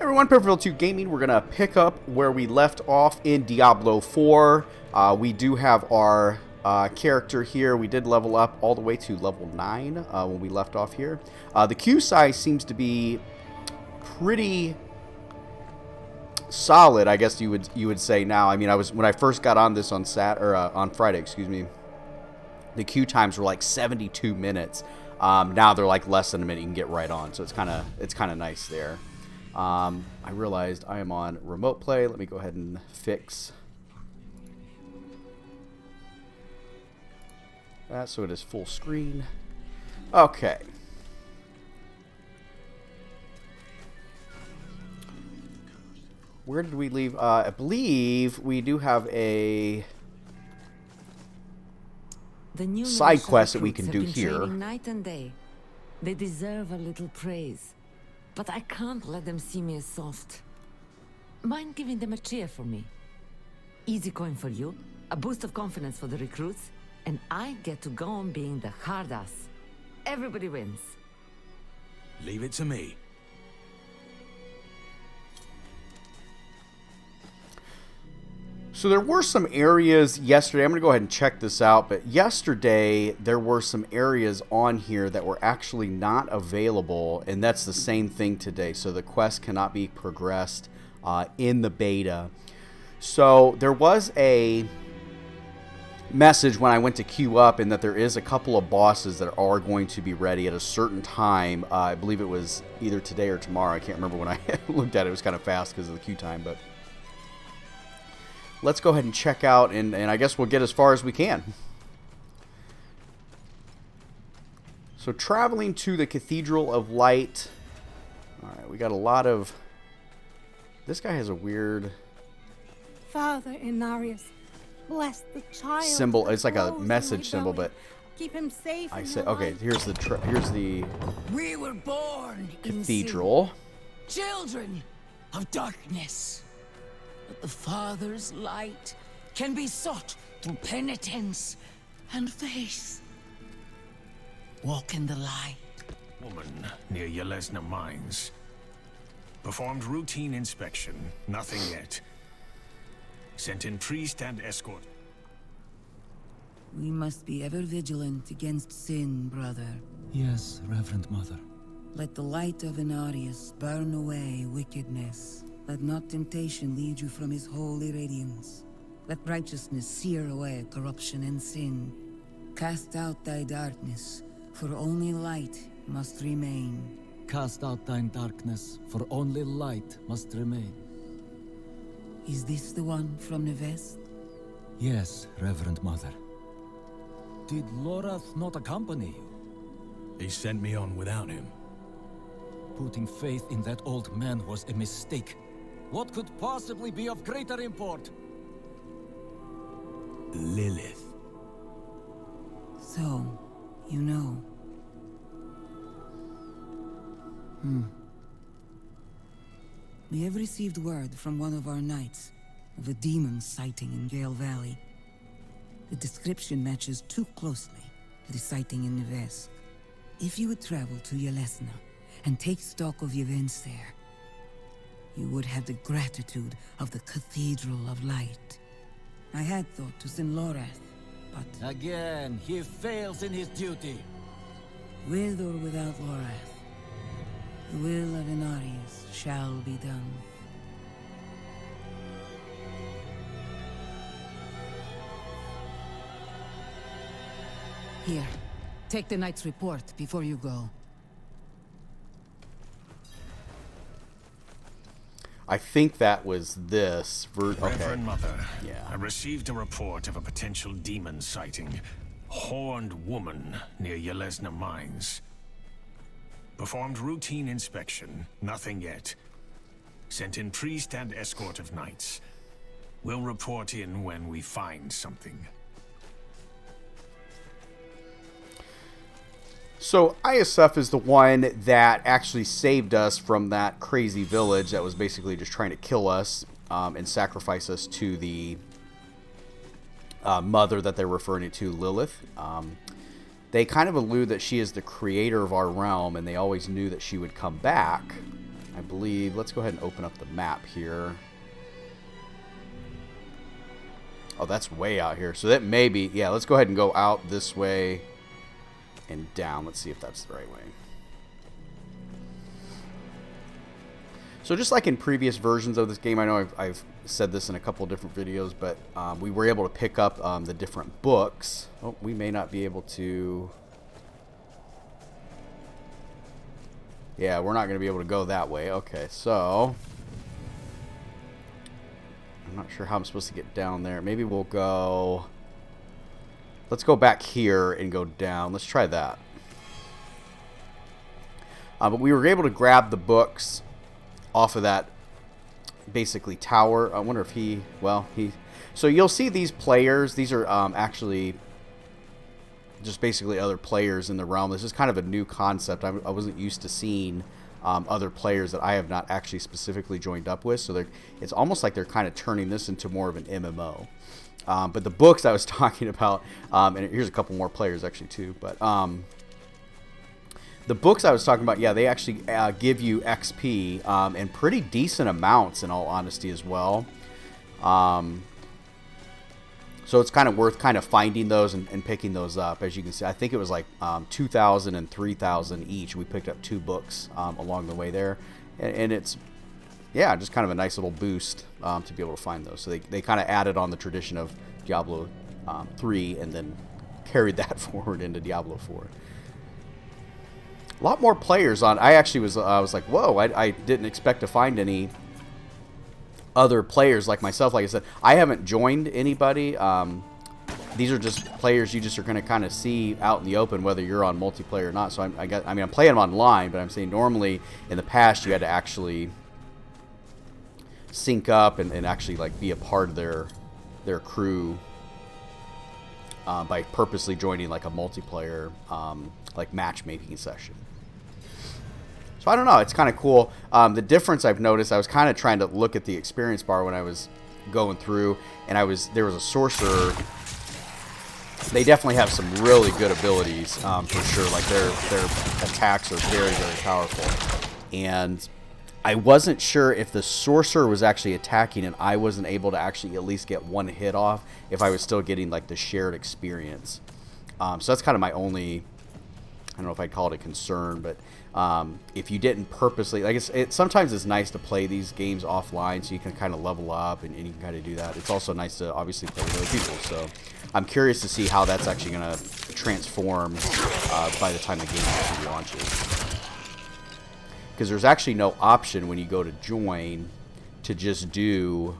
Everyone, Purple 2 Gaming, we're going to pick up where we left off in Diablo 4. We do have our character here. We did level up all the way to level 9 when we left off here. The queue size seems to be pretty solid, I guess you would say now. I mean, when I first got on this on on Friday, excuse me, the queue times were like 72 minutes. Now they're like less than a minute. You can get right on, so it's kind of nice there. I realized I am on remote play. Let me go ahead and fix that so it is full screen. Okay. Where did we leave? I believe we do have a side quest that we can do here. Night and day. They deserve a little praise. But I can't let them see me as soft. Mind giving them a cheer for me? Easy coin for you, a boost of confidence for the recruits, and I get to go on being the hard ass. Everybody wins. Leave it to me. So there were some areas yesterday, I'm going to go ahead and check this out, but yesterday there were some areas on here that were actually not available, and that's the same thing today. So the quest cannot be progressed in the beta. So there was a message when I went to queue up in that there is a couple of bosses that are going to be ready at a certain time. I believe it was either today or tomorrow. I can't remember when I looked at it. It was kind of fast because of the queue time, but let's go ahead and check out, and I guess we'll get as far as we can. So traveling to the Cathedral of Light. Alright, we got a lot of... This guy has a weird... Father Inarius, bless the child. Symbol. It's like a message symbol, but... Keep him safe. I say, okay, here's the We were born cathedral. In sin, children of darkness. But the Father's light can be sought through penitence and faith. Walk in the light. Woman near Yelesna Mines. Performed routine inspection. Nothing yet. Sent in priest and escort. We must be ever vigilant against sin, brother. Yes, Reverend Mother. Let the light of Inarius burn away wickedness. Let not temptation lead you from his holy radiance. Let righteousness sear away corruption and sin. Cast out thy darkness, for only light must remain. Cast out thine darkness, for only light must remain. Is this the one from the west? Yes, Reverend Mother. Did Lorath not accompany you? He sent me on without him. Putting faith in that old man was a mistake. What could possibly be of greater import? Lilith. So, you know. We have received word from one of our knights of a demon sighting in Gale Valley. The description matches too closely to the sighting in the west. If you would travel to Yelesna and take stock of the events there, you would have the gratitude of the Cathedral of Light. I had thought to send Lorath, but... Again, he fails in his duty. with or without Lorath, the will of Inarius shall be done. Here, take the knight's report before you go. I think that was this. Okay. Reverend Mother, Yeah. I received a report of a potential demon sighting. Horned woman near Yelesna Mines. Performed routine inspection. Nothing yet. Sent in priest and escort of knights. We'll report in when we find something. So ISF is the one that actually saved us from that crazy village that was basically just trying to kill us and sacrifice us to the mother that they're referring to, Lilith. They kind of allude that she is the creator of our realm, and they always knew that she would come back. I believe, let's go ahead and open up the map here. Oh, that's way out here. So that may be, yeah, let's go ahead and go out this way and down. Let's see if that's the right way. So just like in previous versions of this game, I know I've said this in a couple of different videos, but we were able to pick up the different books. Oh, we may not be able to... Yeah, we're not going to be able to go that way. Okay, so... I'm not sure how I'm supposed to get down there. Maybe we'll go... Let's go back here and go down. Let's try that. But we were able to grab the books off of that, basically, tower. I wonder if he... Well, he... So you'll see these players. These are actually just basically other players in the realm. This is kind of a new concept. I wasn't used to seeing other players that I have not actually specifically joined up with. So it's almost like they're kind of turning this into more of an MMO. But the books I was talking about, and here's a couple more players actually too, but the books I was talking about, yeah, they actually give you XP and pretty decent amounts in all honesty as well. So it's kind of worth kind of finding those and picking those up. As you can see, I think it was like 2,000 and 3,000 each. We picked up 2 books along the way there. And it's, yeah, just kind of a nice little boost to be able to find those. So they kind of added on the tradition of Diablo 3 and then carried that forward into Diablo 4. A lot more players on. I actually was like, whoa, I didn't expect to find any other players like myself. Like I said, I haven't joined anybody. These are just players you just are going to kind of see out in the open, whether you're on multiplayer or not. So I'm playing them online, but I'm saying normally in the past you had to actually sync up and actually like be a part of their crew by purposely joining like a multiplayer like matchmaking session. So I don't know, it's kind of cool. The difference I've noticed, I was kind of trying to look at the experience bar when I was going through, and there was a sorcerer. They definitely have some really good abilities for sure. Like their attacks are very, very powerful. And I wasn't sure if the sorcerer was actually attacking and I wasn't able to actually at least get one hit off, if I was still getting like the shared experience. So that's kind of my only, I don't know if I'd call it a concern, but if you didn't purposely, like sometimes it's nice to play these games offline so you can kind of level up and you can kind of do that. It's also nice to obviously play with other people. So I'm curious to see how that's actually going to transform by the time the game actually launches. Because there's actually no option when you go to join to just do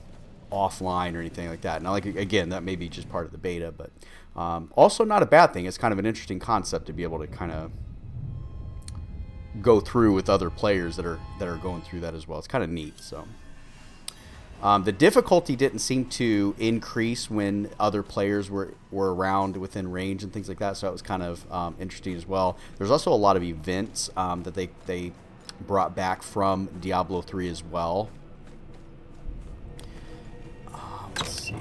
offline or anything like that. Now, like again, that may be just part of the beta, but also not a bad thing. It's kind of an interesting concept to be able to kind of go through with other players that are going through that as well. It's kind of neat. So the difficulty didn't seem to increase when other players were around within range and things like that. So it was kind of interesting as well. There's also a lot of events that they brought back from Diablo 3 as well. Let's see.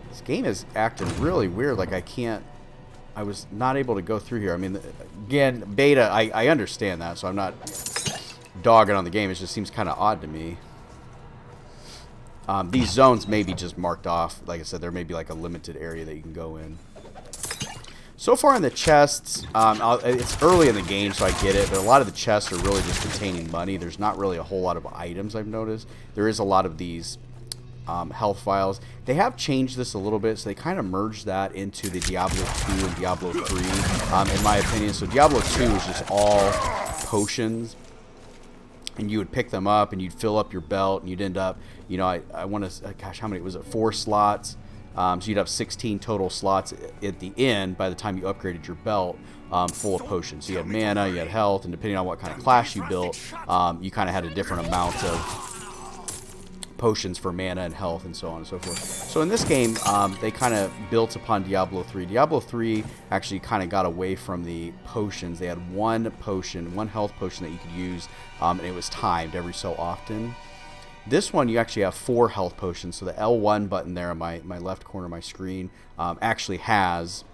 This game is acting really weird. Like I was not able to go through here. I mean, again, beta, I understand that, so I'm not dogging on the game. It just seems kind of odd to me. These zones may be just marked off. Like I said, there may be like a limited area that you can go in. So far in the chests, it's early in the game, so I get it, but a lot of the chests are really just containing money. There's not really a whole lot of items, I've noticed. There is a lot of these health files. They have changed this a little bit, so they kind of merged that into the Diablo 2 and Diablo 3, in my opinion. So Diablo 2 is just all potions, and you would pick them up, and you'd fill up your belt, and you'd end up, you know, I want to, gosh, how many, was it 4 slots? So you'd have 16 total slots at the end by the time you upgraded your belt full of potions. So you had mana, you had health, and depending on what kind of class you built, you kind of had a different amount of potions for mana and health and so on and so forth. So in this game, they kind of built upon Diablo 3. Diablo 3 actually kind of got away from the potions. They had one health potion that you could use, and it was timed every so often. This one, you actually have 4 health potions. So the L1 button there on my left corner of my screen actually has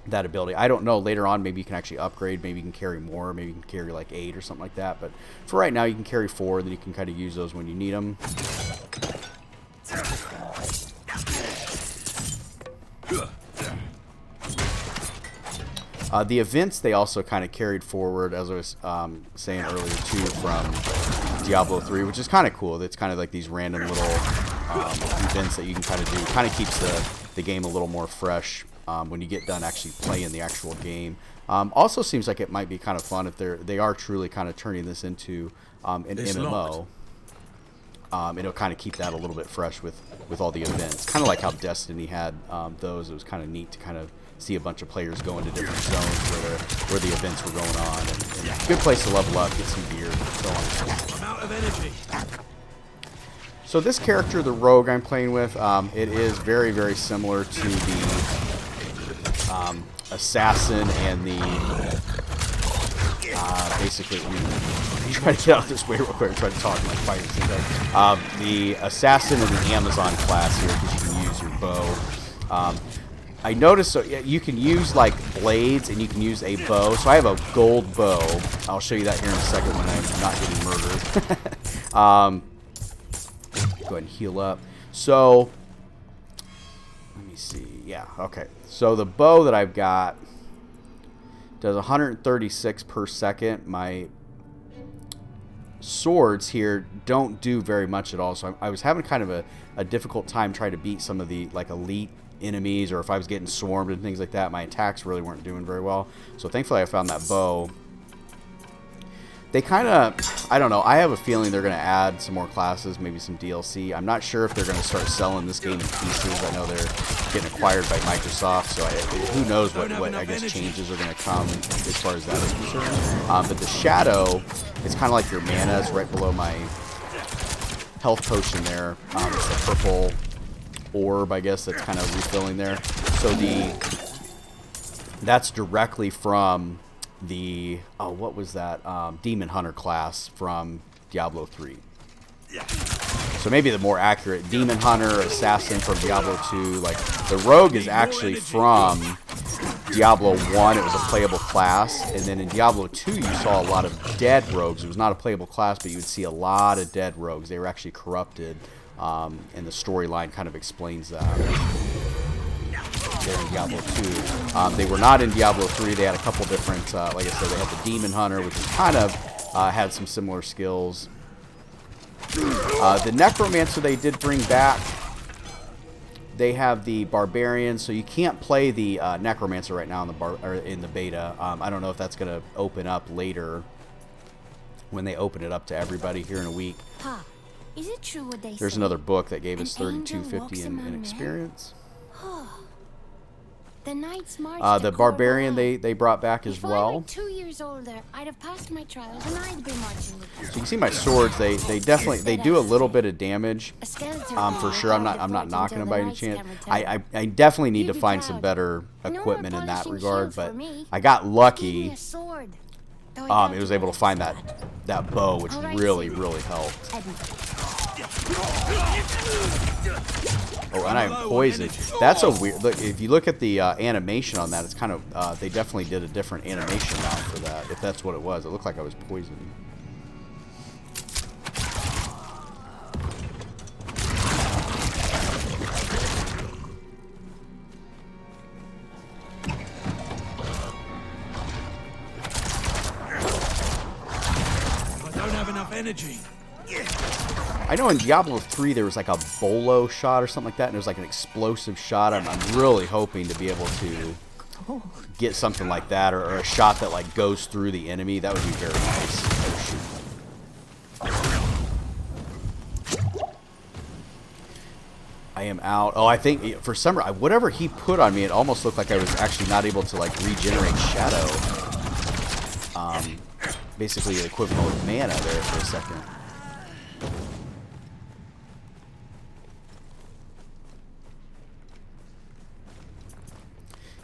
that ability. I don't know. Later on, maybe you can actually upgrade. Maybe you can carry more. Maybe you can carry like 8 or something like that. But for right now, you can carry 4. Then you can kind of use those when you need them. The events they also kind of carried forward, as I was saying earlier too, from Diablo 3, which is kind of cool. It's kind of like these random little events that you can kind of do. Kind of keeps the game a little more fresh when you get done actually playing the actual game. Also seems like it might be kind of fun if they are truly kind of turning this into an MMO. It'll kind of keep that a little bit fresh with all the events. Kind of like how Destiny had those. It was kind of neat to kind of see a bunch of players go into different zones where the events were going on. And good place to level up, get some gear, and so on. I'm out of energy. So this character, the rogue I'm playing with, it is very, very similar to the assassin and the basically, I'm trying to get out this way real quick. I'm trying to talk like fighters. The assassin and the Amazon class here, because you can use your bow. I noticed so you can use like blades and you can use a bow. So I have a gold bow. I'll show you that here in a second when I'm not getting murdered. Go ahead and heal up. So let me see. Yeah, okay. So the bow that I've got does 136 per second. My swords here don't do very much at all. So I was having kind of a difficult time trying to beat some of the like elite enemies, or if I was getting swarmed and things like that. My attacks really weren't doing very well. So thankfully I found that bow. They kind of, I don't know, I have a feeling they're going to add some more classes, maybe some DLC. I'm not sure if they're going to start selling this game in pieces. I know they're getting acquired by Microsoft, so who knows what I guess changes are going to come as far as that is concerned. But the shadow, it's kind of like your mana. It's right below my health potion there. It's the purple orb, I guess, that's kind of refilling there. So that's directly from the what was that Demon Hunter class from Diablo 3. So maybe the more accurate Demon Hunter, Assassin from Diablo 2. Like the Rogue is actually from Diablo 1. It was a playable class, and then in Diablo 2 you saw a lot of dead rogues. It was not a playable class, but you would see a lot of dead rogues. They were actually corrupted. And the storyline kind of explains that. They're in Diablo 2. They were not in Diablo 3. They had a couple different, like I said, they had the Demon Hunter, which is kind of had some similar skills. The Necromancer they did bring back. They have the Barbarian, so you can't play the Necromancer right now in the beta. I don't know if that's going to open up later when they open it up to everybody here in a week. Is it true what they There's say? another book that gave us An angel 3250 walks in among experience. The knights marched The to Barbarian Cornwall. they brought back as If I well. were 2 years older, I'd have passed my trials and I'd be marching with you. So you can see my swords. They definitely do a little bit of damage. A skeleton For sure. I'm not knocking them by any chance. I I definitely need You'd to be find proud. some better No more equipment in that polishing regard. shield for But me. I got Give me lucky. a sword. Though I doubt It was you able to would find accept that bow, which All right, really Siri. helped. Edmund. Oh, and I'm poisoned. That's a weird. Look, if you look at the animation on that, it's kind of. They definitely did a different animation now for that. If that's what it was, it looked like I was poisoned. I don't have enough energy. I know in Diablo 3 there was like a bolo shot or something like that, and there's like an explosive shot. I'm really hoping to be able to get something like that, or a shot that like goes through the enemy. That would be very nice. I am out. Oh, I think for some reason, whatever he put on me, it almost looked like I was actually not able to like regenerate shadow. Basically the equivalent of mana there for a second.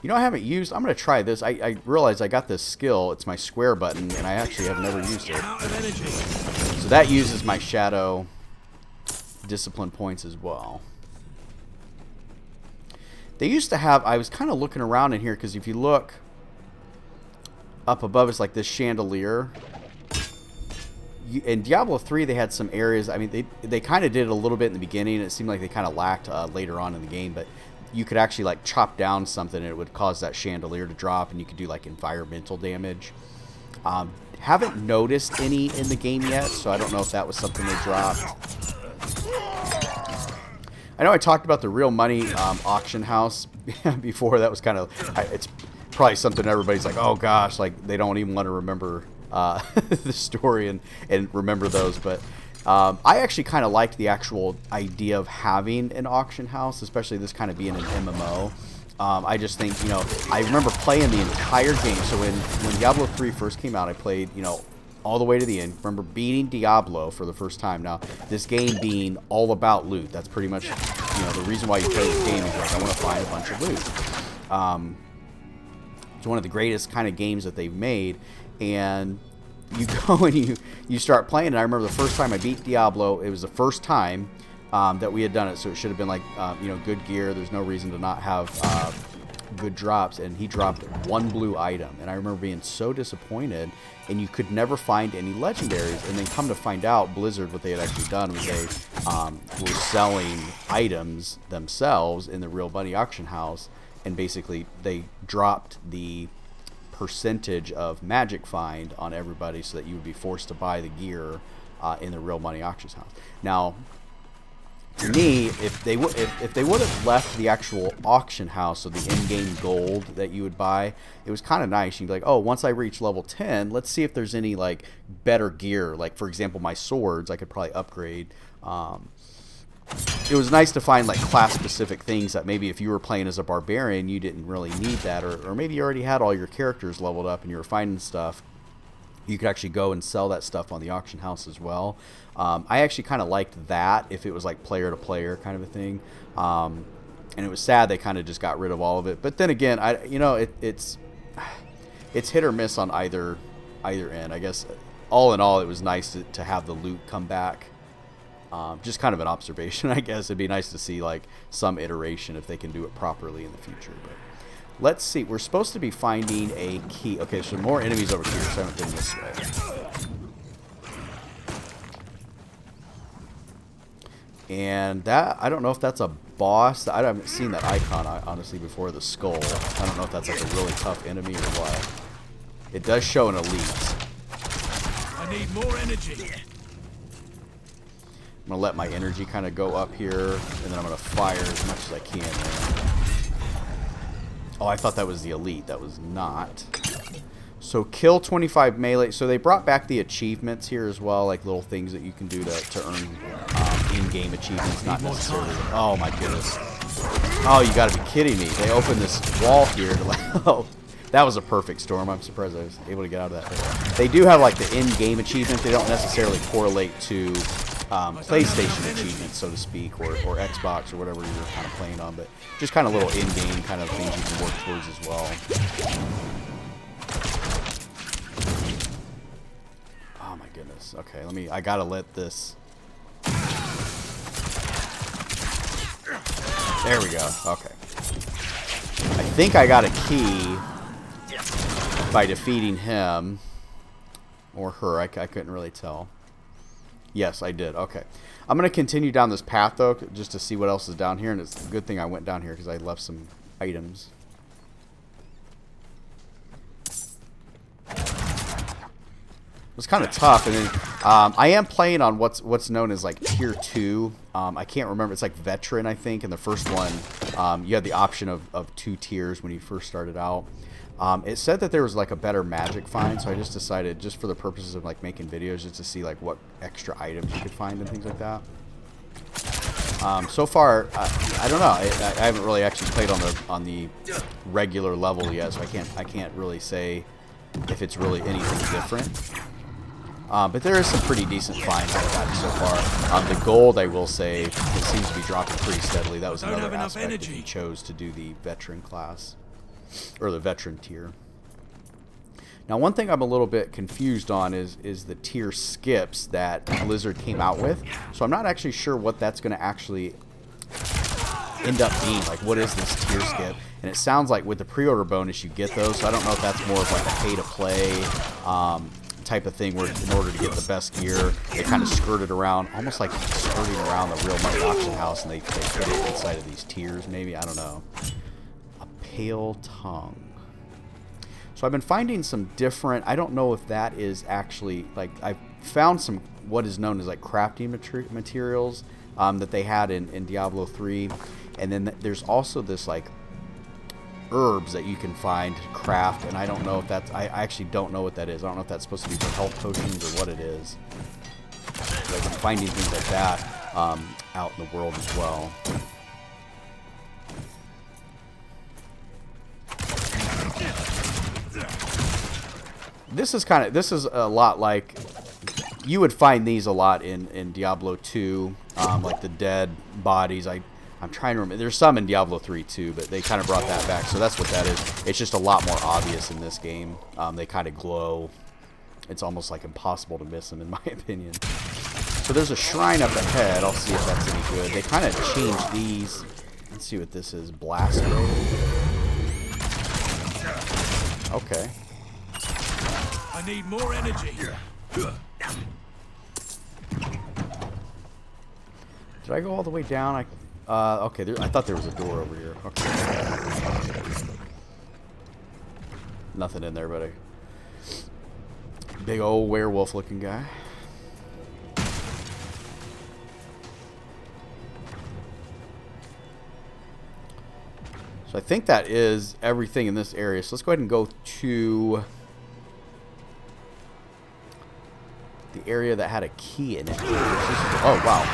You know, I haven't used. I'm going to try this. I realize I got this skill. It's my square button, and I actually have never used it. Out of energy. So that uses my shadow discipline points as well. They used to have, I was kind of looking around in here, because if you look up above, it's like this chandelier. In Diablo 3, they had some areas, I mean, they kind of did it a little bit in the beginning. It seemed like they kind of lacked later on in the game, but you could actually like chop down something and it would cause that chandelier to drop, and you could do like environmental damage. Haven't noticed any in the game yet, so I don't know if that was something they dropped. I know I talked about the real money auction house before. That was kind of, it's probably something everybody's like, oh gosh, like they don't even want to remember the story and remember those. But I actually kind of liked the actual idea of having an auction house, especially this kind of being an MMO. I just think, you know, I remember playing the entire game. So when Diablo 3 first came out, I played, you know, all the way to the end. Remember beating Diablo for the first time. Now, this game being all about loot. That's pretty much, you know, the reason why you play this game is like, I want to find a bunch of loot. It's one of the greatest kind of games that they've made. And you go and you start playing. And I remember the first time I beat Diablo, it was the first time that we had done it. So it should have been like, you know, good gear. There's no reason to not have good drops. And he dropped one blue item. And I remember being so disappointed. And you could never find any legendaries. And then come to find out, Blizzard, what they had actually done was they were selling items themselves in the real money auction house. And basically they dropped the percentage of magic find on everybody so that you would be forced to buy the gear in the real money auction house. Now, to me, if they would have left the actual auction house, so the in-game gold that you would buy, it was kind of nice. You'd be like, oh, once I reach level 10, let's see if there's any like better gear. Like, for example, my swords I could probably upgrade. It was nice to find like class-specific things that maybe if you were playing as a barbarian, you didn't really need that, or maybe you already had all your characters leveled up and you were finding stuff. You could actually go and sell that stuff on the auction house as well. I actually kind of liked that if it was like player-to-player kind of a thing. And it was sad they kind of just got rid of all of it. But then again, it's hit or miss on either end. I guess all in all, it was nice to have the loot come back. Just kind of an observation, I guess. It'd be nice to see like some iteration if they can do it properly in the future. But let's see. We're supposed to be finding a key. Okay, so more enemies over here. So I haven't been this way. And that, I don't know if that's a boss. I haven't seen that icon, honestly, before, the skull. I don't know if that's like a really tough enemy or what. It does show an elite. I need more energy. I'm going to let my energy kind of go up here, and then I'm going to fire as much as I can. Oh, I thought that was the elite. That was not. So kill 25 melee. So they brought back the achievements here as well, like little things that you can do to earn in-game achievements, not necessarily. Oh my goodness. Oh, you got to be kidding me. They opened this wall here to like, oh, that was a perfect storm. I'm surprised I was able to get out of that. They do have like the in-game achievement. They don't necessarily correlate to PlayStation achievements, so to speak, or Xbox or whatever you're kind of playing on, but just kind of little in-game kind of things you can work towards as well. Oh my goodness. Okay, I gotta let this. There we go. Okay. I think I got a key by defeating him or her. I couldn't really tell. Yes, I did. Okay. I'm going to continue down this path, though, just to see what else is down here. And it's a good thing I went down here because I left some items. It was kind of tough. And then I am playing on what's known as, like, Tier 2. I can't remember. It's like Veteran, I think. In the first one, you had the option of 2 tiers when you first started out. It said that there was like a better magic find, so I just decided, just for the purposes of like making videos, just to see like what extra items you could find and things like that. So far, I don't know. I haven't really actually played on the regular level yet, so I can't really say if it's really anything different. But there is some pretty decent finds I've gotten so far. The gold, I will say, it seems to be dropping pretty steadily. That was another aspect if you chose to do the veteran class. Or the veteran tier. Now, one thing I'm a little bit confused on is the tier skips that Blizzard came out with. So I'm not actually sure what that's going to actually end up being. Like, what is this tier skip? And it sounds like with the pre-order bonus you get those, so I don't know if that's more of like a pay-to-play type of thing where in order to get the best gear, they kind of skirted around, almost like skirting around the real money auction house, and they put it inside of these tiers, maybe. I don't know. A pale tongue. So I've been finding some different, I don't know if that is actually, like, I found some what is known as like crafting materials that they had in Diablo 3. And then there's also this like herbs that you can find to craft, and I don't know if that's, I actually don't know what that is. I don't know if that's supposed to be for health potions or what it is. So I've been finding things like that out in the world as well. This is a lot like, you would find these a lot in Diablo 2, like the dead bodies. I'm trying to remember. There's some in Diablo 3 too, but they kind of brought that back. So that's what that is. It's just a lot more obvious in this game. They kind of glow. It's almost like impossible to miss them, in my opinion. So there's a shrine up ahead. I'll see if that's any good. They kind of changed these. Let's see what this is. Blast Ray. Okay. I need more energy. Did I go all the way down? Okay, I thought there was a door over here. Okay. Nothing in there but a big old werewolf looking guy. So I think that is everything in this area. So let's go ahead and go to the area that had a key in it. Oh, wow.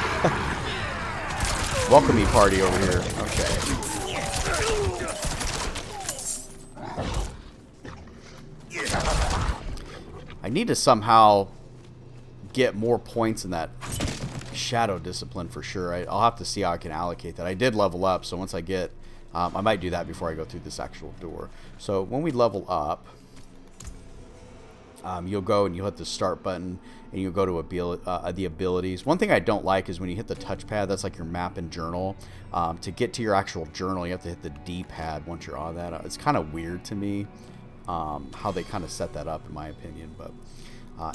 Welcome me party over here. Okay. I need to somehow get more points in that shadow discipline for sure. I'll have to see how I can allocate that. I did level up, so once I get... I might do that before I go through this actual door. So when we level up, you'll go and you'll hit the start button and you'll go to the abilities. One thing I don't like is when you hit the touchpad, that's like your map and journal. To get to your actual journal, you have to hit the D-pad once you're on that. It's kind of weird to me how they kind of set that up, in my opinion. But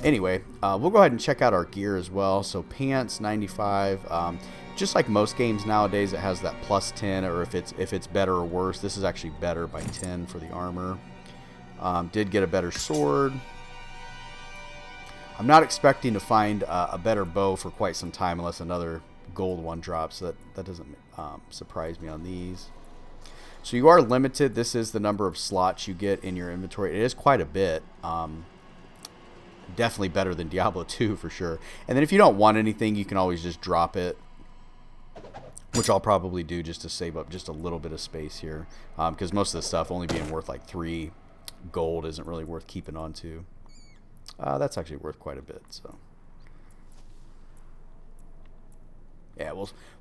anyway, we'll go ahead and check out our gear as well. So pants, 95. Just like most games nowadays, it has that plus 10, or if it's better or worse. This is actually better by 10 for the armor. Did get a better sword. I'm not expecting to find a better bow for quite some time unless another gold one drops. So that doesn't surprise me on these. So you are limited. This is the number of slots you get in your inventory. It is quite a bit. Definitely better than Diablo 2 for sure. And then if you don't want anything, you can always just drop it, which I'll probably do just to save up just a little bit of space here. Because most of the stuff only being worth like 3 gold isn't really worth keeping on to. That's actually worth quite a bit, so yeah,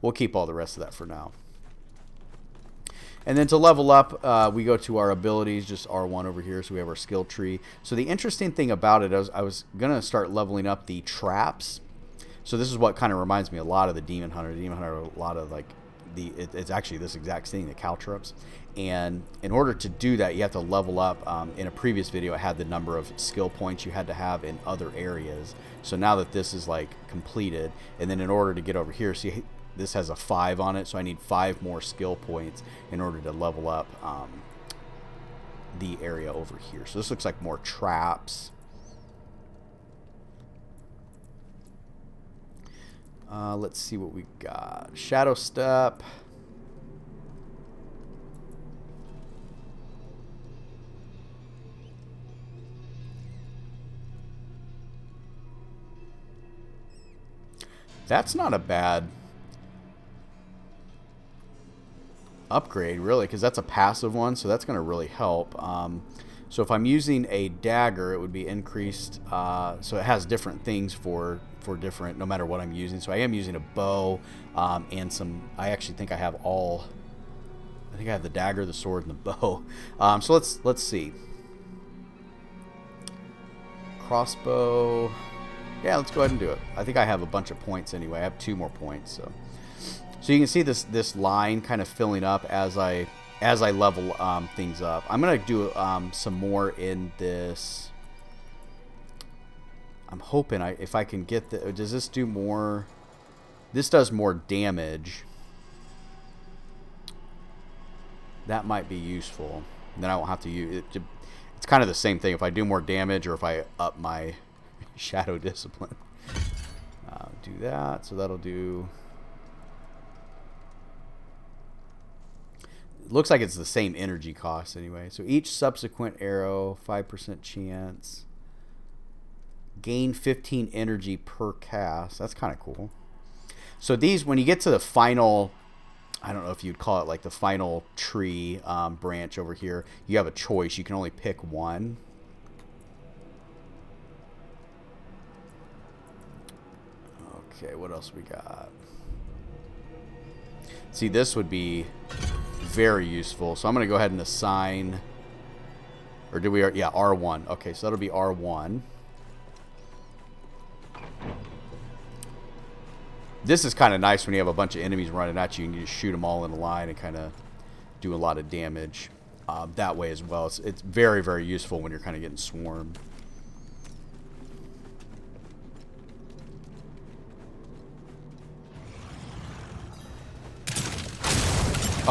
we'll keep all the rest of that for now. And then to level up, we go to our abilities, just R1 over here, so we have our skill tree. So the interesting thing about it is I was gonna start leveling up the traps. So this is what kind of reminds me a lot of the Demon Hunter. The Demon Hunter, a lot of like it's actually this exact thing, the caltrops. And in order to do that, you have to level up. In a previous video, I had the number of skill points you had to have in other areas. So now that this is like completed, and then in order to get over here, see, this has a 5 on it, so I need 5 more skill points in order to level up the area over here. So this looks like more traps. Let's see what we got. Shadow Step. That's not a bad upgrade, really, because that's a passive one, so that's going to really help. So if I'm using a dagger, it would be increased. So it has different things for different, no matter what I'm using. So I am using a bow and some. I actually think I have all. I think I have the dagger, the sword, and the bow. So let's see. Crossbow. Yeah, let's go ahead and do it. I think I have a bunch of points anyway. I have 2 more points. So So you can see this line kind of filling up as I level things up. I'm gonna do some more in this. I'm hoping if I can get the. Does this do more? This does more damage. That might be useful. Then I won't have to use it. It's kind of the same thing if I do more damage or if I up my shadow discipline. Do that. So that'll do. It looks like it's the same energy cost anyway. So each subsequent arrow, 5% chance. Gain 15 energy per cast. That's kind of cool. So these, when you get to the final, I don't know if you'd call it like the final tree branch over here, you have a choice. You can only pick one. Okay, what else we got? See, this would be very useful. So I'm going to go ahead and assign, or do we, yeah, R1. Okay, so that'll be R1. This is kind of nice when you have a bunch of enemies running at you and you just shoot them all in a line and kind of do a lot of damage that way as well. It's very, very useful when you're kind of getting swarmed.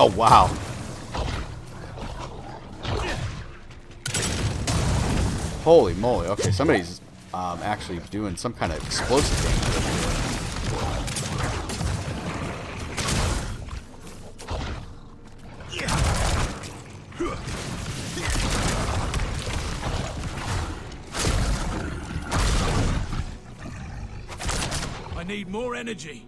Oh, wow. Holy moly. Okay, somebody's actually doing some kind of explosive damage over here. I need more energy.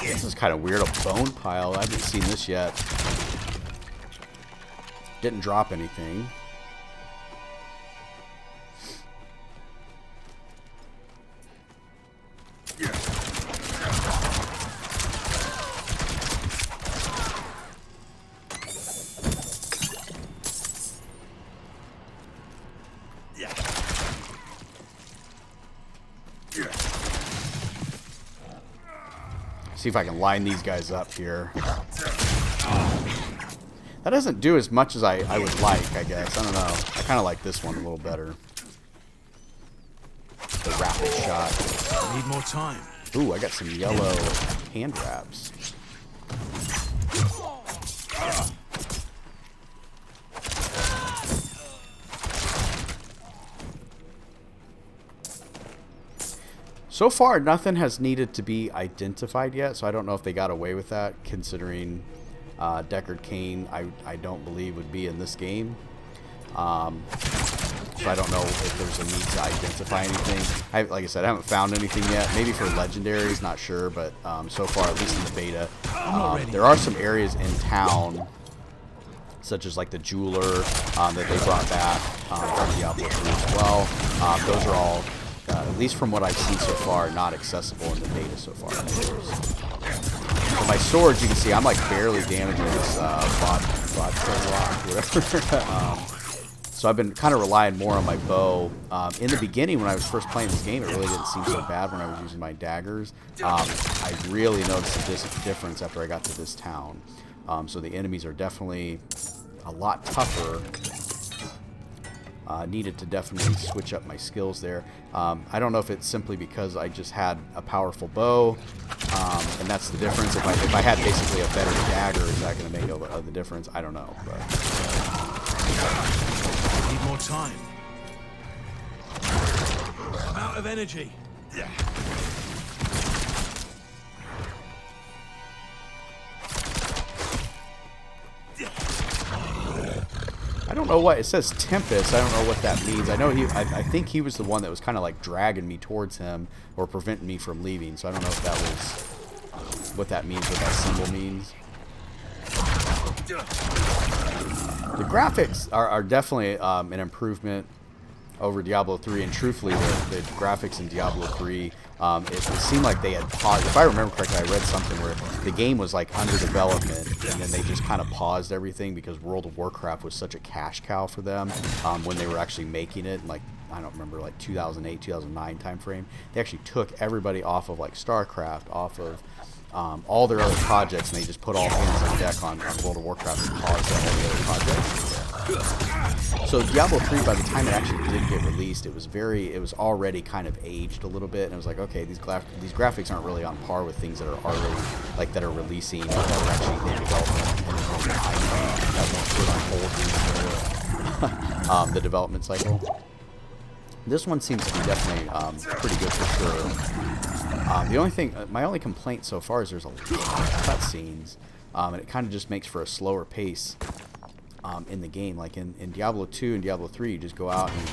This is kind of weird. A bone pile. I haven't seen this yet. Didn't drop anything. See if I can line these guys up here. That doesn't do as much as I would like, I guess. I don't know. I kind of like this one a little better. The rapid shot. I need more time. Ooh, I got some yellow hand wraps. So far, nothing has needed to be identified yet, so I don't know if they got away with that, considering Deckard Cain, I don't believe would be in this game. So I don't know if there's a need to identify anything. Like I said, I haven't found anything yet. Maybe for legendaries, not sure, but so far, at least in the beta, there are some areas in town, such as like the jeweler that they brought back from Diablo 3 as well. Those are all, at least from what I've seen so far, not accessible in the beta so far. So my swords, you can see, I'm like barely damaging this vodka rock, whatever. So I've been kind of relying more on my bow. In the beginning, when I was first playing this game, it really didn't seem so bad when I was using my daggers. I really noticed a difference after I got to this town. So the enemies are definitely a lot tougher. Needed to definitely switch up my skills there. I don't know if it's simply because I just had a powerful bow, and that's the difference. If I had basically a better dagger, is that going to make the difference? I don't know. But I need more time. I'm out of energy. I don't know what it says. Tempest. I don't know what that means. I know I think he was the one that was kind of like dragging me towards him or preventing me from leaving. So I don't know if that was what that means. What that symbol means. The graphics are definitely an improvement over Diablo 3, and truthfully, the graphics in Diablo 3 It seemed like they had paused. If I remember correctly, I read something where the game was like under development, and then they just kind of paused everything because World of Warcraft was such a cash cow for them when they were actually making it. Like, I don't remember, like 2008, 2009 time frame. They actually took everybody off of like StarCraft, off of all their other projects, and they just put all hands on deck on World of Warcraft and paused all the other projects. So Diablo 3, by the time it actually did get released, it was already kind of aged a little bit, and it was like, okay, these graphics aren't really on par with things that are already, like, that are releasing, that are actually in development, and that won't put on hold the development cycle. This one seems to be definitely pretty good for sure. The only thing, my only complaint so far is there's a lot of cutscenes, and it kind of just makes for a slower pace in the game. Like in Diablo 2 and Diablo 3, you just go out and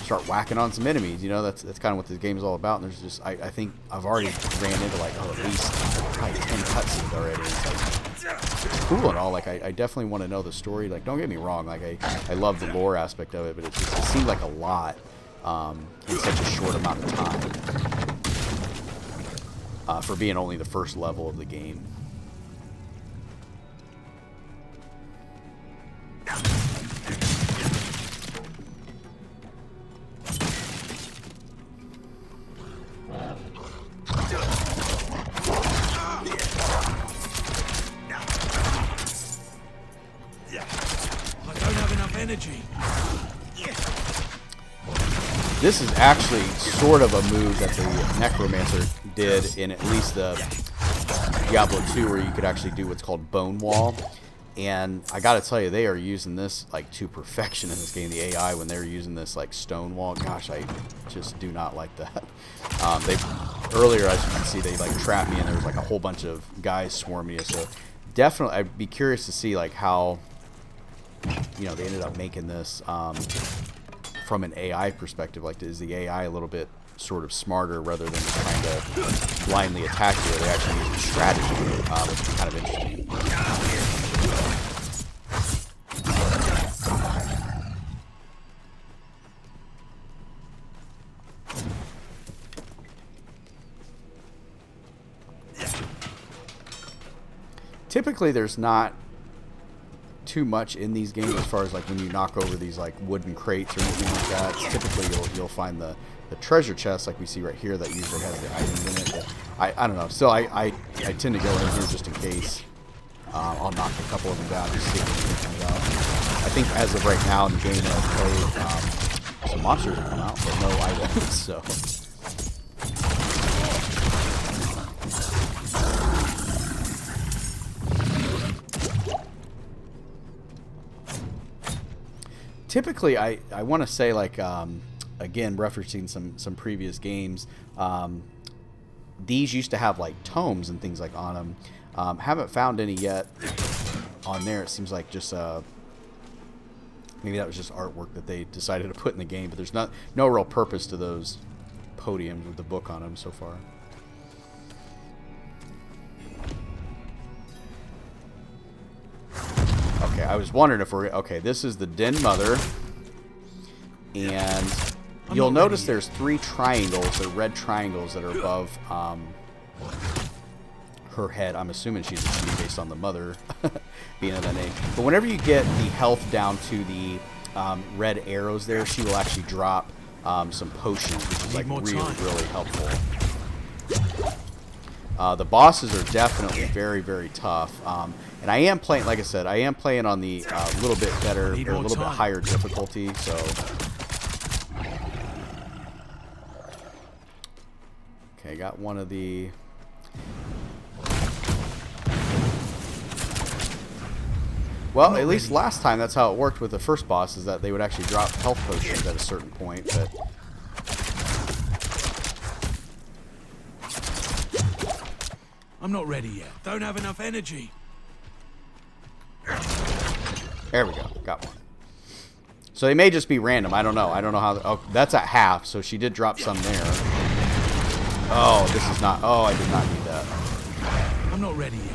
start whacking on some enemies. You know, that's kind of what this game is all about. And there's just, I think I've already ran into like, at least probably 10 cutscenes already. It's like, it's cool and all. Like, I definitely want to know the story. Like, don't get me wrong. Like, I love the lore aspect of it, but it seemed like a lot in such a short amount of time for being only the first level of the game. This is actually sort of a move that the Necromancer did in at least the Diablo 2, where you could actually do what's called Bone Wall. And I gotta tell you, they are using this like to perfection in this game. The AI, when they're using this like stone wall, gosh, I just do not like that. Earlier, as you can see, they like trapped me, and there was like a whole bunch of guys swarming you. So definitely, I'd be curious to see like how, you know, they ended up making this from an AI perspective. Like, is the AI a little bit sort of smarter rather than just trying to blindly attack you? They actually use a strategy, which is kind of interesting. Typically, there's not too much in these games as far as like when you knock over these like wooden crates or anything like that. Typically, you'll find the treasure chest like we see right here that usually has the items in it. But I don't know. Still, I tend to go in here just in case. I'll knock a couple of them down and see if anything comes out. I think as of right now in the game that I've played, some monsters have come out, but no items. So. Typically, I want to say, like, again, referencing some previous games, these used to have, like, tomes and things like on them. Haven't found any yet on there. It seems like just, maybe that was just artwork that they decided to put in the game, but there's no real purpose to those podiums with the book on them so far. Okay, I was wondering if we're... Okay, this is the Den Mother. And you'll notice there's 3 triangles, they're red triangles that are above her head. I'm assuming she's a she based on the mother being of that name. But whenever you get the health down to the red arrows there, she will actually drop some potions, which is like really helpful. The bosses are definitely very, very tough. And I am playing, like I said, I am playing on the little bit better, or a little bit higher difficulty, so... Okay, got one of the... Well, at least last time that's how it worked with the first boss, is that they would actually drop health potions at a certain point, but... I'm not ready yet. Don't have enough energy. There we go. Got one. So they may just be random. I don't know. I don't know how... Oh, that's at half, so she did drop some there. Oh, this is not... Oh, I did not need that. I'm not ready yet.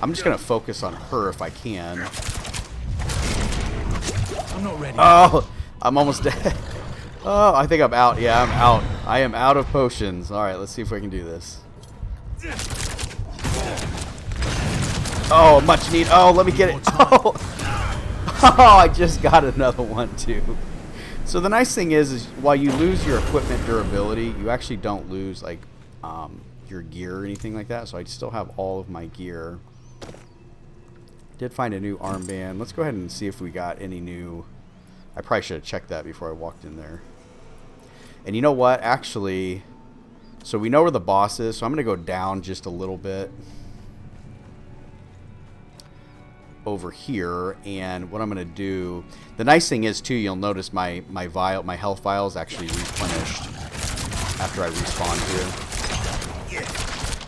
I'm just going to focus on her if I can. I'm not ready. Oh, I'm almost dead. Oh, I think I'm out. Yeah, I'm out. I am out of potions. All right, let's see if we can do this. Oh, much need. Oh, let me get it. Oh, oh, I just got another one too. So the nice thing is while you lose your equipment durability, you actually don't lose like your gear or anything like that. So I still have all of my gear. Did find a new armband. Let's go ahead and see if we got any new. I probably should have checked that before I walked in there. And you know what? Actually, so we know where the boss is. So I'm going to go down just a little bit over here. And what I'm going to do, the nice thing is too, you'll notice my health vial is actually replenished after I respawn here.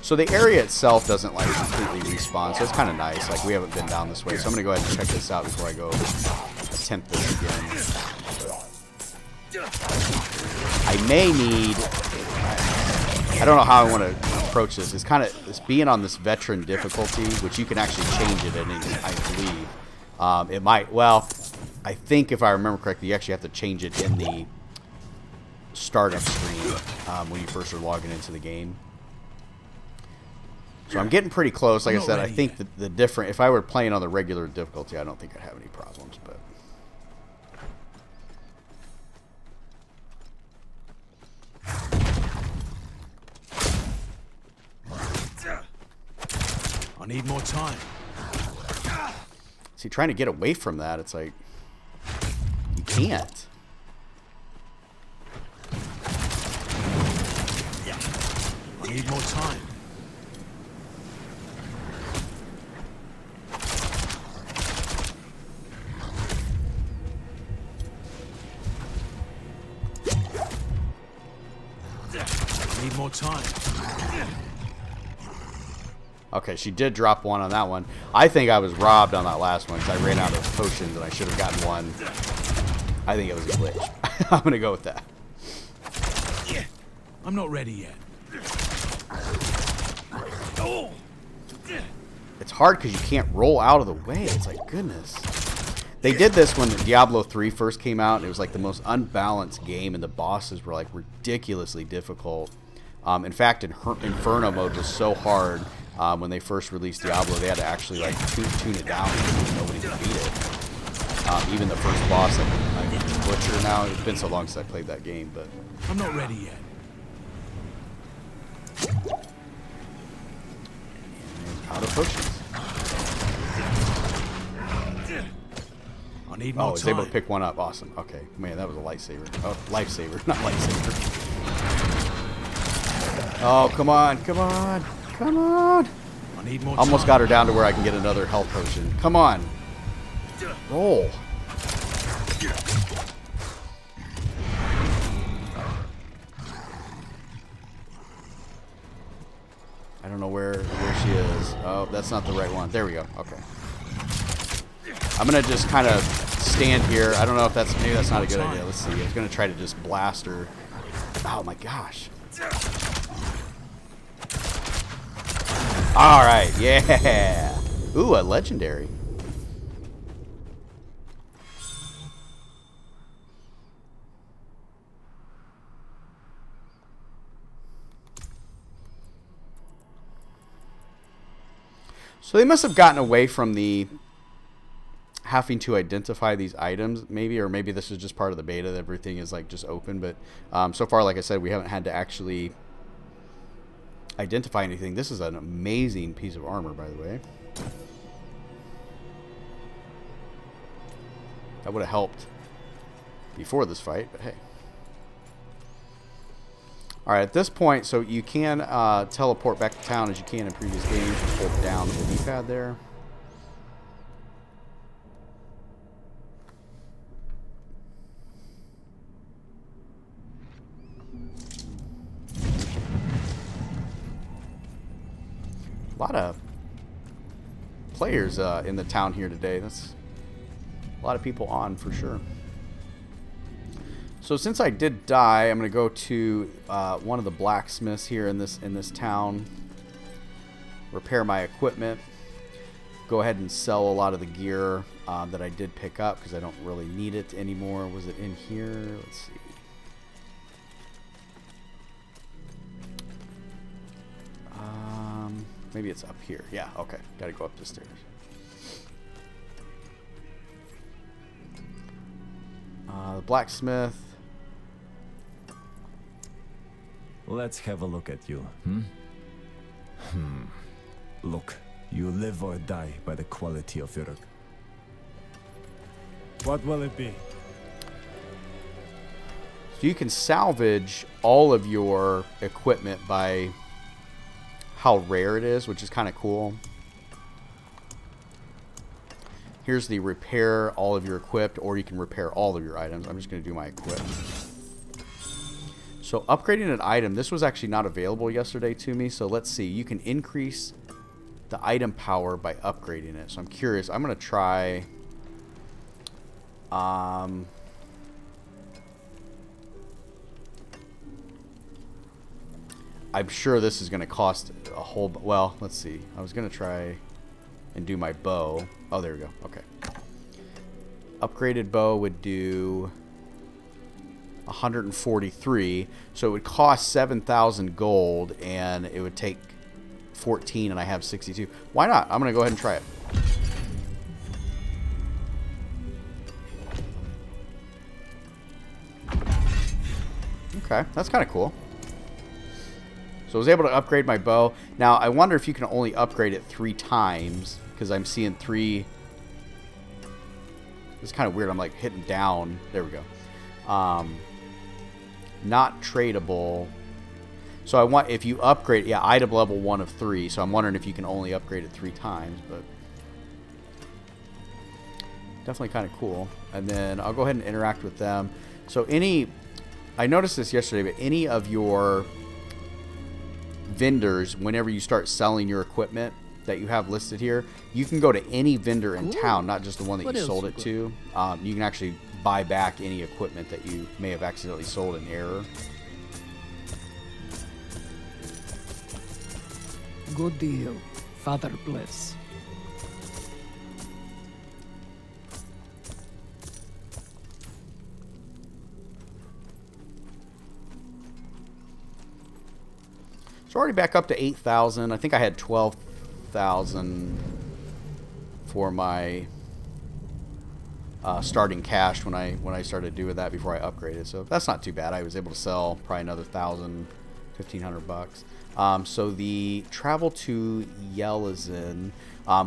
So the area itself doesn't like completely respawn, so it's kind of nice. Like we haven't been down this way, so I'm going to go ahead and check this out before I go attempt this again. I may need, I don't know how I want to approach this. It's being on this veteran difficulty, which you can actually change it in, I believe. It might, well, I think if I remember correctly, you actually have to change it in the startup screen when you first are logging into the game. So I'm getting pretty close. Like I said, I think the different, if I were playing on the regular difficulty, I don't think I'd have any problems, but. I need more time. See, trying to get away from that, it's like, you can't. I need more time. I need more time. Okay, she did drop one on that one. I think I was robbed on that last one because I ran out of potions and I should have gotten one. I think it was a glitch. I'm going to go with that. I'm not ready yet. It's hard because you can't roll out of the way. It's like, goodness. They did this when Diablo 3 first came out, and it was like the most unbalanced game, and the bosses were like ridiculously difficult. In fact, Inferno mode was so hard when they first released Diablo, they had to actually like tune it down because nobody could beat it. Even the first boss, like Butcher now, it's been so long since I played that game, but I'm not ready yet. out of potions. I need more I was able to pick one up. Awesome. Okay. Man, that was a lightsaber. Oh, lifesaver, not lightsaber. Oh, come on. Come on. Come on. I need more Almost time. got her down to where I can get another health potion. Come on. Roll. I don't know where she is. Oh, that's not the right one. There we go. Okay. I'm going to just kind of stand here. I don't know if that's, maybe that's not a good idea. Let's see. I was going to try to just blast her. Oh my gosh. All right. Yeah. Ooh, a legendary. So they must have gotten away from the having to identify these items, maybe, or maybe this is just part of the beta that everything is like just open. But so far, like I said, we haven't had to actually identify anything. This is an amazing piece of armor, by the way. That would have helped before this fight, but hey. Alright, at this point, so you can teleport back to town as you can in previous games. Just hold down the D-pad there. A lot of players in the town here today. That's a lot of people on for sure. So since I did die, I'm going to go to one of the blacksmiths here in this town, repair my equipment, go ahead and sell a lot of the gear, that I did pick up because I don't really need it anymore. Was it in here? Let's see. Maybe it's up here. Yeah, okay. Gotta go up the stairs. The blacksmith. Let's have a look at you, Look, you live or die by the quality of your... What will it be? So you can salvage all of your equipment by how rare it is, which is kind of cool. Here's the repair all of your equipped, or you can repair all of your items. I'm just going to do my equip. So upgrading an item, this was actually not available yesterday to me. So let's see, you can increase the item power by upgrading it. So I'm curious. I'm going to try... I'm sure this is going to cost a whole... Well, let's see. I was going to try and do my bow. Oh, there we go. Okay. Upgraded bow would do 143. So it would cost 7,000 gold, and it would take 14, and I have 62. Why not? I'm going to go ahead and try it. Okay, that's kind of cool. So I was able to upgrade my bow. Now, I wonder if you can only upgrade it 3 times, because I'm seeing 3. It's kind of weird. I'm like hitting down. There we go. Not tradable. So I want, if you upgrade, yeah, item level 1 of 3. So I'm wondering if you can only upgrade it 3 times, but definitely kind of cool. And then I'll go ahead and interact with them. So I noticed this yesterday, but any of your vendors, whenever you start selling your equipment that you have listed here, you can go to any vendor in town, not just the one that you sold it to. You can actually buy back any equipment that you may have accidentally sold in error. Good deal. Father bless. So already back up to 8,000. I think I had 12,000 for my starting cash when I started doing that before I upgraded. So that's not too bad. I was able to sell probably another 1,000, 1,500 bucks. So the travel to Yelizin,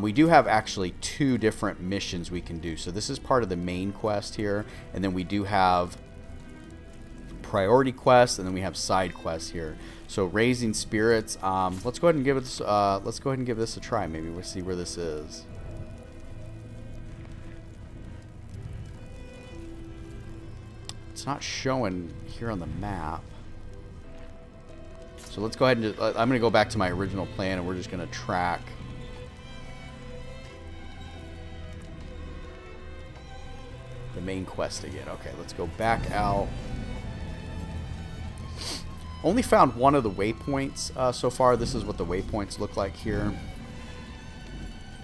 we do have actually 2 different missions we can do. So this is part of the main quest here, and then we do have priority quests, and then we have side quests here. So raising spirits. Let's go ahead and give it. Let's go ahead and give this a try. Maybe we'll see where this is. It's not showing here on the map. So let's go ahead and I'm going to go back to my original plan, and we're just going to track the main quest again. Okay, let's go back out. Only found 1 of the waypoints so far. This is what the waypoints look like here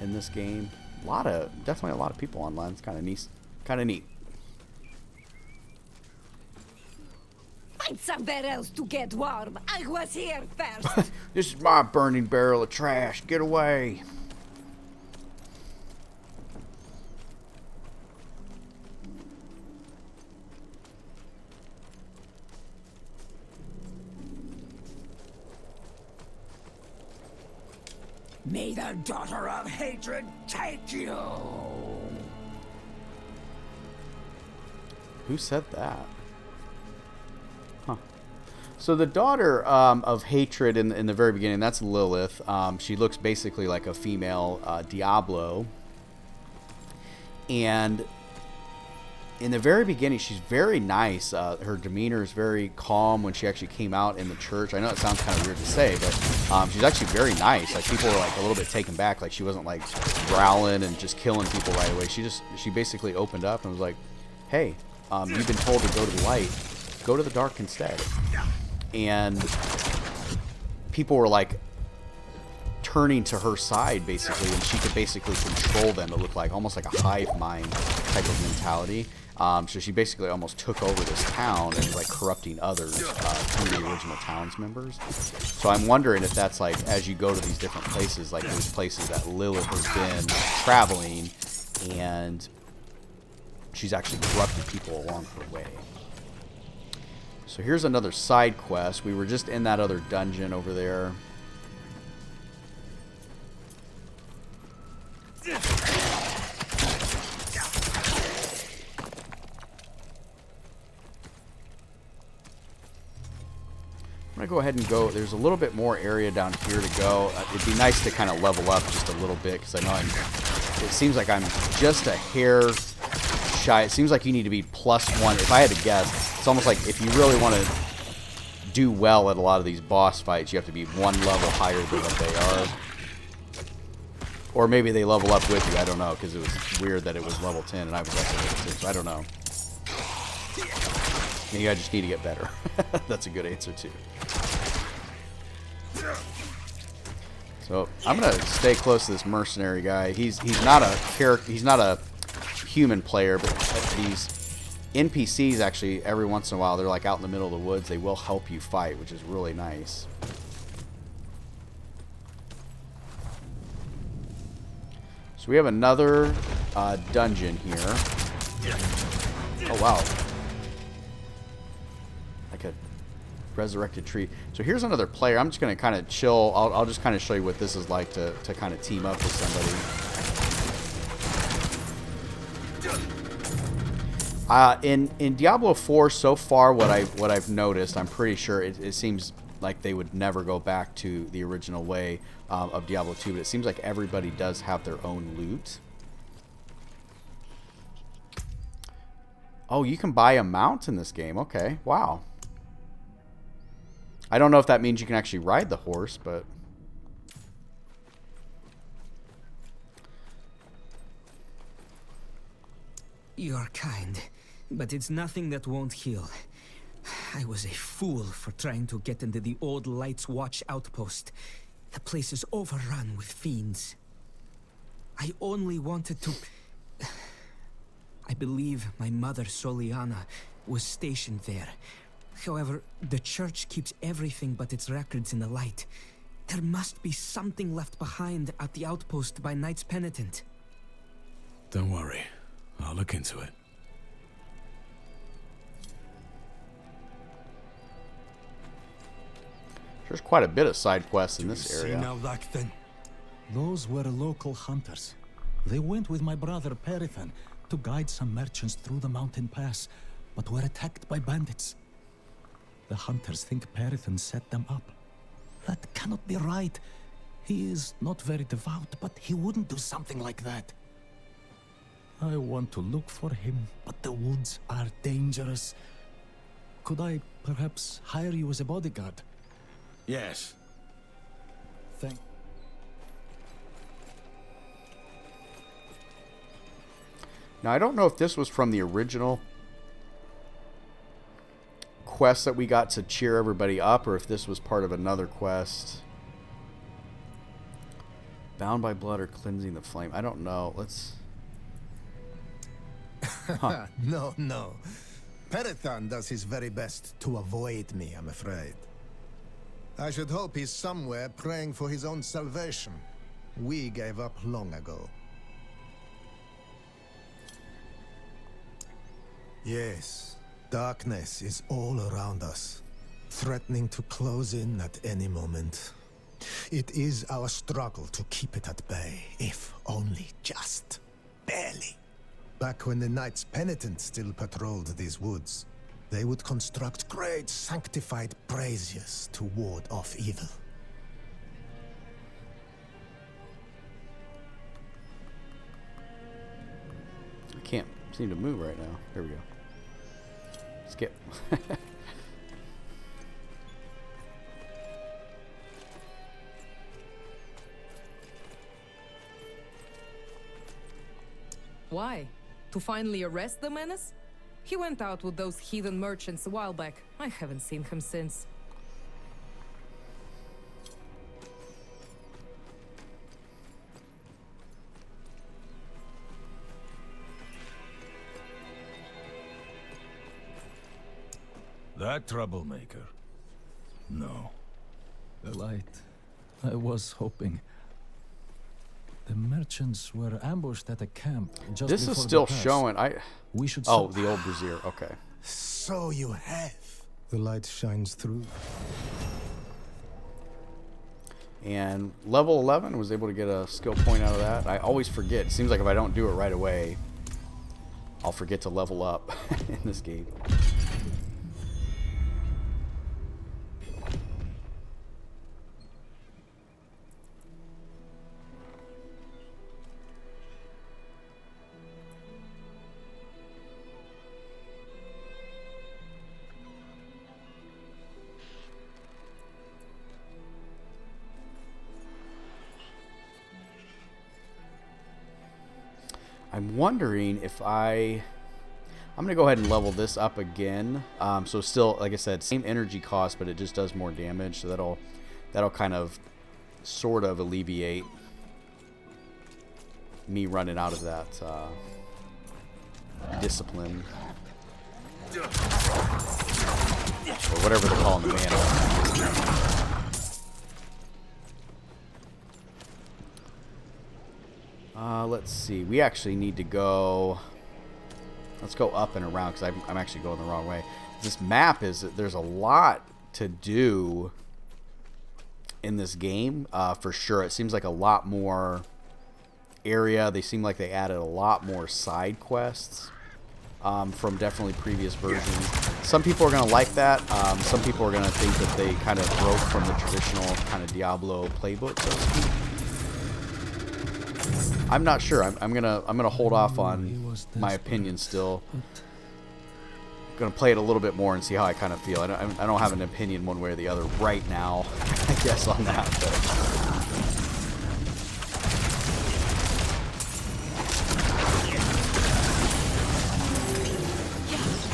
in this game. Definitely a lot of people online. It's kind of neat. Kind of neat. Find somewhere else to get warm. I was here first. This is my burning barrel of trash. Get away. May the daughter of hatred take you! Who said that? Huh. So the daughter of hatred in the very beginning, that's Lilith. She looks basically like a female Diablo. And in the very beginning, she's very nice. Her demeanor is very calm when she actually came out in the church. I know it sounds kind of weird to say, but she's actually very nice. Like, people were like a little bit taken back. Like, she wasn't like growling and just killing people right away. She basically opened up and was like, "Hey, you've been told to go to the light. Go to the dark instead." And people were like turning to her side, basically, and she could basically control them. It looked like almost like a hive mind type of mentality. So she basically almost took over this town and was like corrupting others through the original towns members. So I'm wondering if that's like, as you go to these different places, like those places that Lilith has been traveling, and she's actually corrupted people along her way. So here's another side quest. We were just in that other dungeon over there. I'm going to go ahead and go. There's a little bit more area down here to go. It'd be nice to kind of level up just a little bit, because I know it seems like I'm just a hair shy. It seems like you need to be +1. If I had to guess, it's almost like if you really want to do well at a lot of these boss fights, you have to be one level higher than what they are. Or maybe they level up with you. I don't know, because it was weird that it was level 10 and I was level 6. I don't know. Maybe I just need to get better. That's a good answer too. So I'm gonna stay close to this mercenary guy. He's not a character. He's not a human player, but these NPCs actually every once in a while, they're like out in the middle of the woods. They will help you fight, which is really nice. So we have another dungeon here. Oh wow. Like a resurrected tree. So here's another player. I'm just going to kind of chill. I'll just kind of show you what this is like to kind of team up with somebody. In Diablo 4 so far, what I've noticed, I'm pretty sure it seems like they would never go back to the original way of Diablo 2, but it seems like everybody does have their own loot. Oh, you can buy a mount in this game. Okay, wow. I don't know if that means you can actually ride the horse, but... You're kind, but it's nothing that won't heal. I was a fool for trying to get into the old Light's Watch outpost. The place is overrun with fiends. I only wanted to... I believe my mother, Soliana, was stationed there. However, the church keeps everything but its records in the light. There must be something left behind at the outpost by Knight's Penitent. Don't worry. I'll look into it. There's quite a bit of side quests in this area. See now, then? Those were local hunters. They went with my brother Perithan to guide some merchants through the mountain pass, but were attacked by bandits. The hunters think Perithan set them up. That cannot be right. He is not very devout, but he wouldn't do something like that. I want to look for him, but the woods are dangerous. Could I perhaps hire you as a bodyguard? Yes. Thank... Now, I don't know if this was from the original quest that we got to cheer everybody up, or if this was part of another quest. Bound by blood or cleansing the flame. I don't know. Let's... Huh. No. Perithan does his very best to avoid me, I'm afraid. I should hope he's somewhere praying for his own salvation. We gave up long ago. Yes, darkness is all around us, threatening to close in at any moment. It is our struggle to keep it at bay, if only just barely. Back when the Knights Penitent still patrolled these woods, they would construct great sanctified braziers to ward off evil. I can't seem to move right now. There we go. Skip. Why? To finally arrest the menace? He went out with those heathen merchants a while back. I haven't seen him since. That troublemaker? No. The light. I was hoping. The merchants were ambushed at a camp just This before is still the pass. showing. We should Oh, the old brazier. Okay. So you have. The light shines through. And level 11 was able to get a skill point out of that. I always forget. It seems like if I don't do it right away, I'll forget to level up in this game. I'm wondering if I'm going to go ahead and level this up again. So still, like I said, same energy cost, but it just does more damage. So that'll kind of sort of alleviate me running out of that discipline. Or whatever they're calling the mana. Let's see. We actually need to go. Let's go up and around because I'm actually going the wrong way. This map there's a lot to do in this game for sure. It seems like a lot more area. They seem like they added a lot more side quests from definitely previous versions. Some people are going to like that. Some people are going to think that they kind of broke from the traditional kind of Diablo playbook, so to speak. I'm not sure. I'm gonna hold off on my opinion still. I'm gonna play it a little bit more and see how I kind of feel. I don't have an opinion one way or the other right now, I guess, on that. But.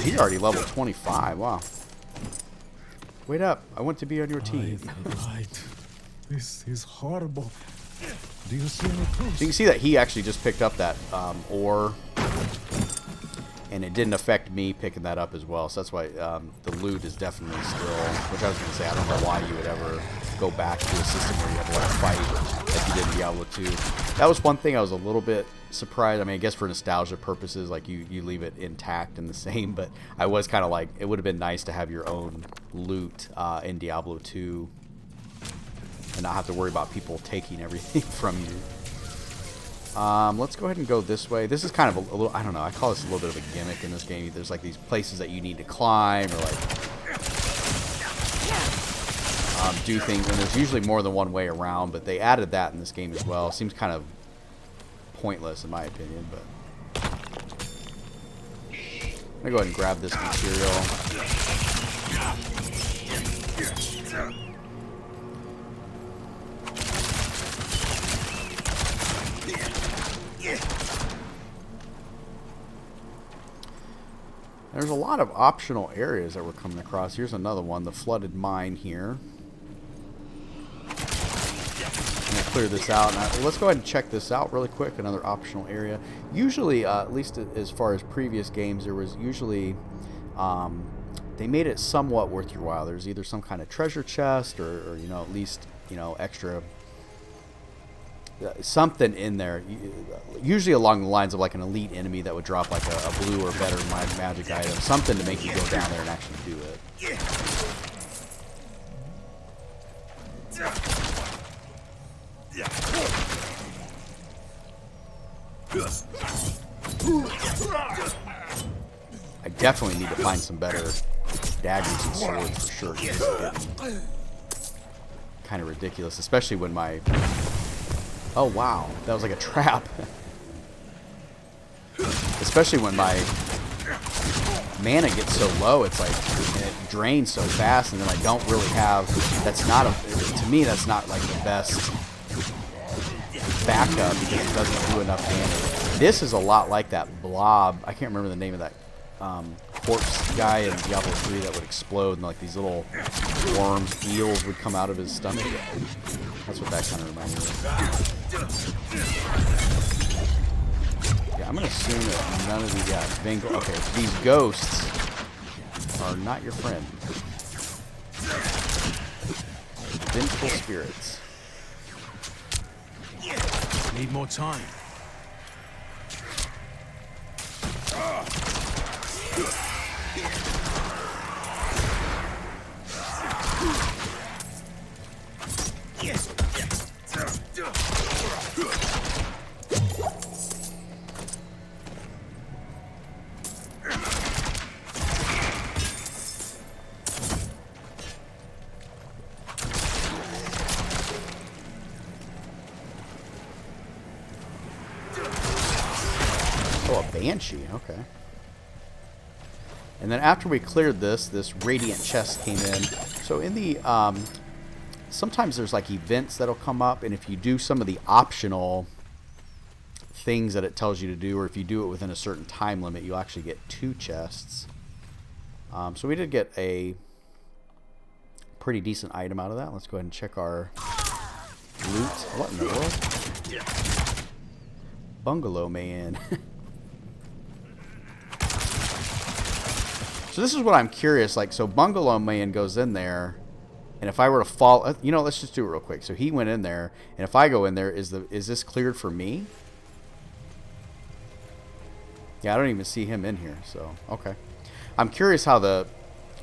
He's already level 25. Wow. Wait up. I want to be on your team. This is horrible. Do you see any clues? So you can see that he actually just picked up that ore, and it didn't affect me picking that up as well. So that's why the loot is definitely still, which I was going to say, I don't know why you would ever go back to a system where you have to like fight like you did in Diablo 2. That was one thing I was a little bit surprised. I mean, I guess for nostalgia purposes, like you leave it intact and the same, but I was kind of like, it would have been nice to have your own loot in Diablo 2. And not have to worry about people taking everything from you. Let's go ahead and go this way. This is kind of a little, I don't know, I call this a little bit of a gimmick in this game. There's like these places that you need to climb or like do things, and there's usually more than one way around, but they added that in this game as well. Seems kind of pointless in my opinion, but I'm gonna go ahead and grab this material. There's a lot of optional areas that we're coming across. Here's another one, the flooded mine here. I'm going to clear this out. Now, let's go ahead and check this out really quick, another optional area. Usually, at least as far as previous games, there was usually, they made it somewhat worth your while. There's either some kind of treasure chest or you know, at least, you know, extra something in there, usually along the lines of like an elite enemy that would drop like a blue or better magic item, something to make you go down there and actually do it. I definitely need to find some better daggers and swords for sure. It's getting kind of ridiculous, especially when my... Oh wow, that was like a trap. Especially when my mana gets so low, it's like it drains so fast, and then I don't really have. That's not a. To me, that's not like the best backup because it doesn't do enough damage. This is a lot like that blob. I can't remember the name of that corpse guy in Diablo 3 that would explode, and like these little worms, eels would come out of his stomach. That's what that kind of reminded me of. Yeah, I'm gonna assume that none of these guys. Okay, these ghosts are not your friend. Vengeful spirits. Need more time. Oh, a banshee. Okay. And then after we cleared this radiant chest came in. So in the sometimes there's like events that'll come up, and if you do some of the optional things that it tells you to do, or if you do it within a certain time limit, you'll actually get 2 chests. So we did get a pretty decent item out of that. Let's go ahead and check our loot. What in the world? Bungalow man. So this is what I'm curious, like, so Bungalow Man goes in there, and if I were to fall, you know, let's just do it real quick. So he went in there, and if I go in there, is this cleared for me? Yeah, I don't even see him in here, so, okay. I'm curious how the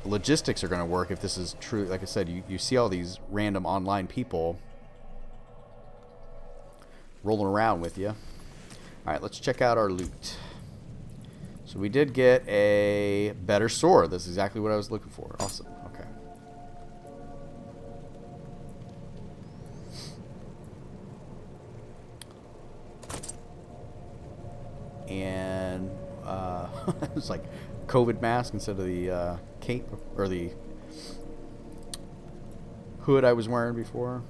logistics are going to work if this is true. Like I said, you see all these random online people rolling around with you. All right, let's check out our loot. So we did get a better sword. That's exactly what I was looking for. Awesome. Okay. And it's like COVID mask instead of the cape or the hood I was wearing before.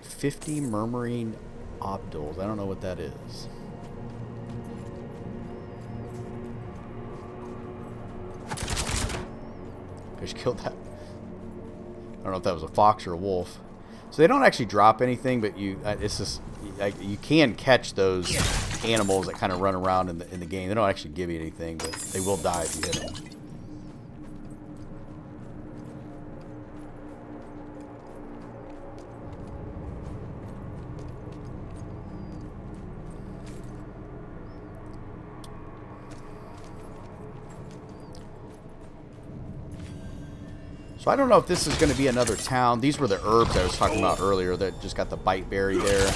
50 murmuring obduls. I don't know what that is. Just killed that. I don't know if that was a fox or a wolf. So they don't actually drop anything, but it's just you can catch those animals that kind of run around in the game. They don't actually give you anything, but they will die if you hit them. So I don't know if this is going to be another town. These were the herbs I was talking about earlier that just got the bite berry there.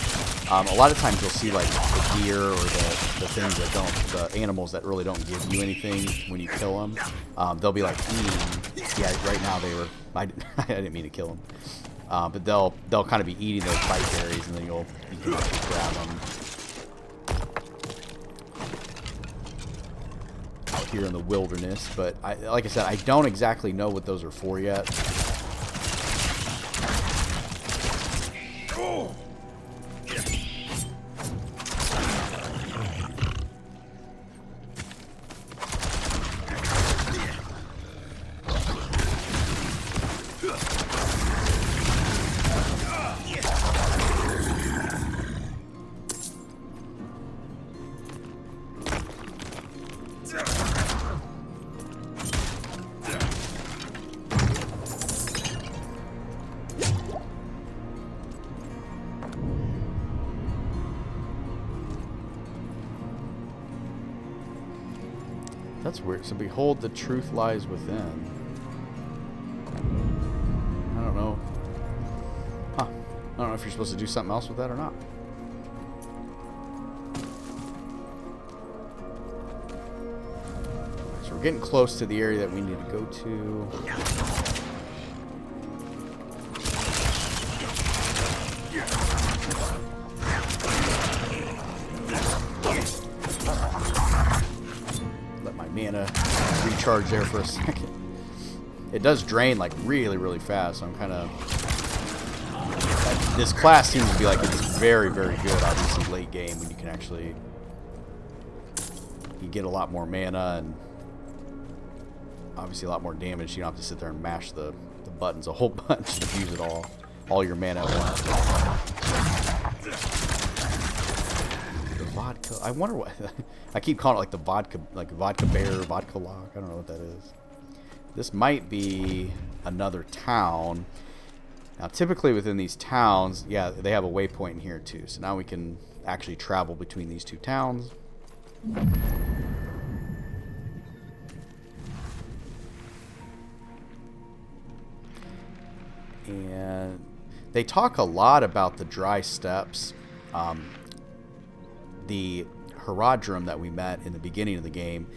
A lot of times you'll see like the deer or the things that don't, the animals that really don't give you anything when you kill them. They'll be like eating. Yeah, right now they were. I didn't mean to kill them, but they'll kind of be eating those bite berries, and then you can actually grab them. Here in the wilderness, but like I said, I don't exactly know what those are for yet. That's weird. So behold, the truth lies within. I don't know. Huh. I don't know if you're supposed to do something else with that or not. So we're getting close to the area that we need to go to. Mana recharge there for a second. It does drain like really, really fast. So I'm kind of. This class seems to be like it's very, very good. Obviously, late game when you can actually you get a lot more mana and obviously a lot more damage. You don't have to sit there and mash the buttons a whole bunch to use it all your mana at once. vodka. I wonder what... I keep calling it like the vodka, like vodka bear, vodka lock. I don't know what that is. This might be another town. Now, typically within these towns, yeah, they have a waypoint in here too. So now we can actually travel between these two towns. And they talk a lot about the dry steppes. The Haradrim that we met in the beginning of the game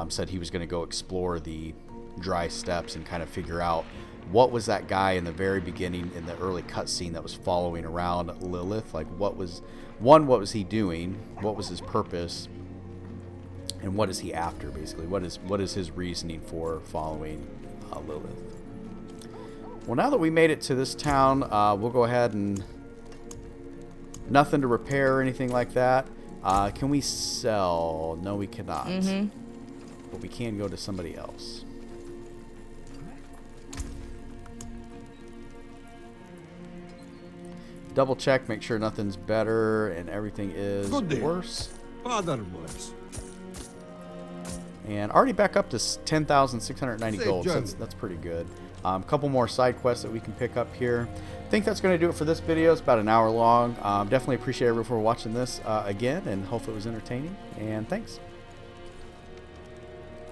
said he was going to go explore the dry steppes and kind of figure out what was that guy in the very beginning in the early cutscene that was following around Lilith. Like, what was he doing? What was his purpose? And what is he after, basically? What is his reasoning for following Lilith? Well, now that we made it to this town, we'll go ahead and... Nothing to repair or anything like that. Can we sell? No, we cannot. But we can go to somebody else. Double check, make sure nothing's better and everything is worse. And already back up to 10,690 gold. So that's pretty good. A couple more side quests that we can pick up here. I think that's going to do it for this video. It's about an hour long. Definitely appreciate everyone for watching this again, and hope it was entertaining. And thanks.